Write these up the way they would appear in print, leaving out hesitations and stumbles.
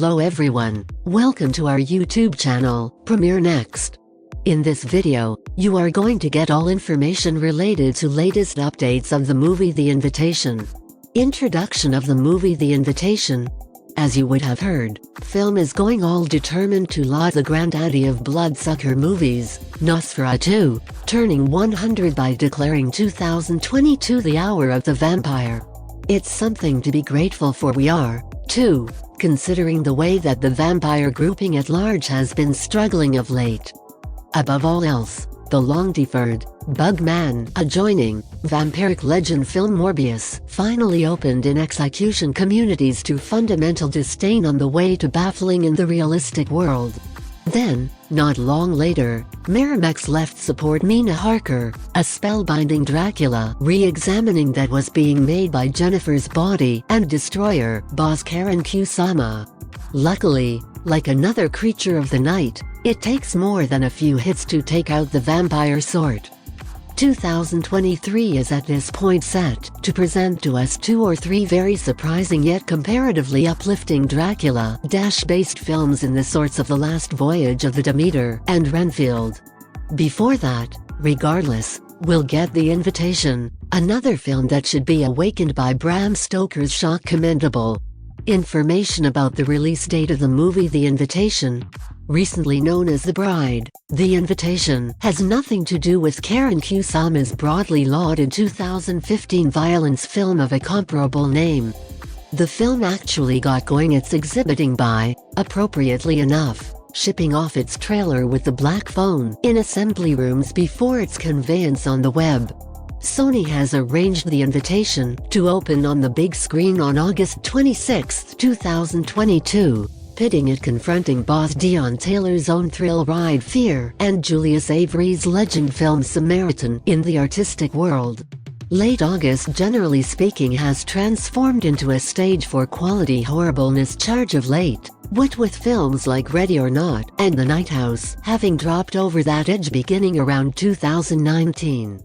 Hello everyone, welcome to our YouTube channel, Premiere Next. In this video, you are going to get all information related to latest updates of the movie The Invitation. Introduction of the movie The Invitation. As you would have heard, film is going all determined to laud the granddaddy of bloodsucker movies, Nosferatu, turning 100 by declaring 2022 the hour of the vampire. It's something to be grateful for, we are, too, considering the way that the vampire grouping at large has been struggling of late. Above all else, the long-deferred, Bugman, adjoining, vampiric legend film Morbius, finally opened in execution communities to fundamental disdain on the way to baffling in the realistic world. Then, not long later, Miramax left support Mina Harker, a spellbinding Dracula re-examining that was being made by Jennifer's Body and Destroyer boss Karen Kusama. Luckily, like another creature of the night, it takes more than a few hits to take out the vampire sort. 2023 is at this point set to present to us 2 or 3 very surprising yet comparatively uplifting Dracula-based films in the sorts of The Last Voyage of the Demeter and Renfield. Before that, regardless, we'll get The Invitation, another film that should be awakened by Bram Stoker's shock commendable. Information about the release date of the movie The Invitation, recently known as The Bride, The Invitation has nothing to do with Karen Kusama's broadly lauded 2015 violence film of a comparable name. The film actually got going its exhibiting by, appropriately enough, shipping off its trailer with the black phone in assembly rooms before its conveyance on the web. Sony has arranged The Invitation to open on the big screen on August 26, 2022. Pitting it confronting boss Deon Taylor's own thrill ride Fear and Julius Avery's legend film Samaritan in the artistic world. Late August, generally speaking, has transformed into a stage for quality horribleness charge of late, what with films like Ready or Not and The Night House having dropped over that edge beginning around 2019.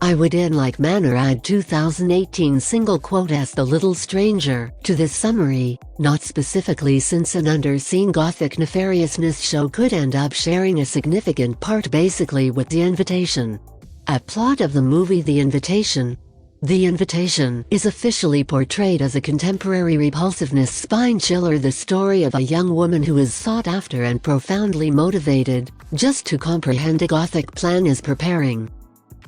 I would in like manner add 2018 single quote as The Little Stranger to this summary, not specifically since an underseen gothic nefariousness show could end up sharing a significant part basically with The Invitation. A plot of the movie The Invitation. The Invitation is officially portrayed as a contemporary repulsiveness spine chiller, the story of a young woman who is sought after and profoundly motivated, just to comprehend a gothic plan is preparing.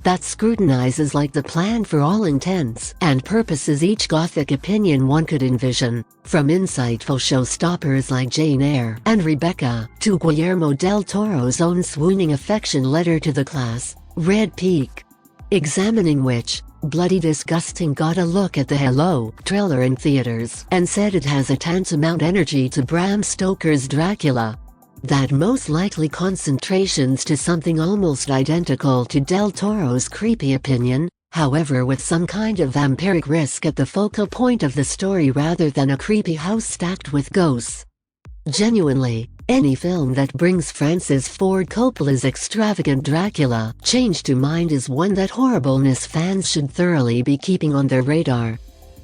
That scrutinizes like the plan for all intents and purposes each gothic opinion one could envision, from insightful showstoppers like Jane Eyre and Rebecca, to Guillermo del Toro's own swooning affection letter to the class, Red Peak. Examining which, Bloody Disgusting got a look at the Hello trailer in theaters and said it has a tantamount energy to Bram Stoker's Dracula. That most likely concentrations to something almost identical to Del Toro's creepy opinion, however with some kind of vampiric risk at the focal point of the story rather than a creepy house stacked with ghosts. Genuinely, any film that brings Francis Ford Coppola's extravagant Dracula change to mind is one that horribleness fans should thoroughly be keeping on their radar.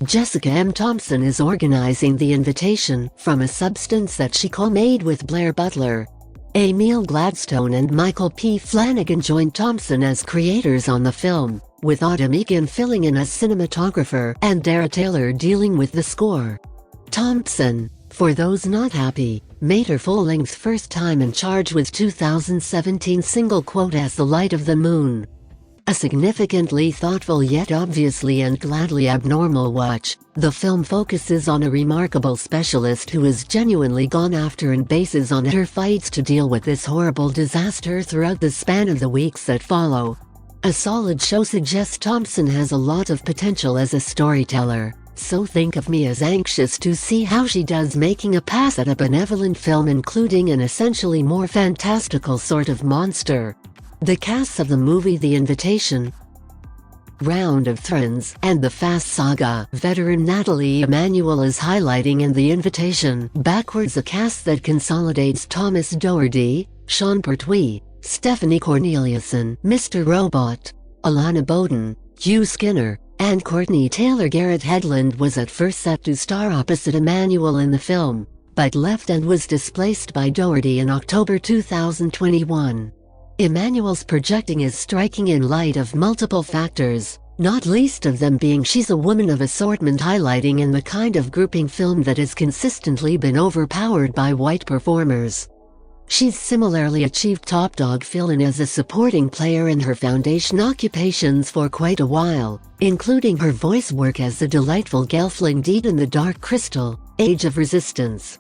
Jessica M. Thompson is organizing The Invitation from a substance that she co-made with Blair Butler. Emil Gladstone and Michael P. Flanagan joined Thompson as creators on the film, with Autumn Egan filling in as cinematographer and Dara Taylor dealing with the score. Thompson, for those not happy, made her full-length first time in charge with 2017 single quote as The Light of the Moon. A significantly thoughtful yet obviously and gladly abnormal watch, the film focuses on a remarkable specialist who is genuinely gone after and bases on her fights to deal with this horrible disaster throughout the span of the weeks that follow. A solid show suggests Thompson has a lot of potential as a storyteller, so think of me as anxious to see how she does making a pass at a benevolent film including an essentially more fantastical sort of monster. The cast of the movie The Invitation, Round of Thrones and the Fast Saga veteran Nathalie Emmanuel is highlighting in The Invitation backwards a cast that consolidates Thomas Doherty, Sean Pertwee, Stephanie Corneliuson, Mr. Robot, Alana Bowden, Hugh Skinner, and Courtney Taylor. Garrett Hedlund was at first set to star opposite Emmanuel in the film, but left and was displaced by Doherty in October 2021. Emmanuel's projecting is striking in light of multiple factors, not least of them being she's a woman of assortment, highlighting in the kind of grouping film that has consistently been overpowered by white performers. She's similarly achieved top dog fill-in as a supporting player in her foundation occupations for quite a while, including her voice work as the delightful Gelfling Deed in The Dark Crystal, Age of Resistance.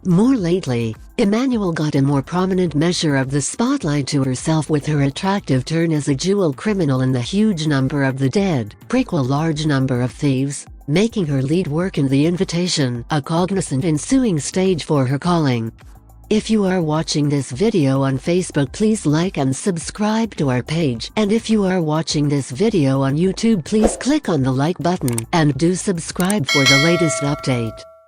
More lately, Emmanuel got a more prominent measure of the spotlight to herself with her attractive turn as a dual criminal in The Huge Number of the Dead prequel Large Number of Thieves, making her lead work in The Invitation a cognizant ensuing stage for her calling. If you are watching this video on Facebook, please like and subscribe to our page, and if you are watching this video on YouTube, please click on the like button and do subscribe for the latest update.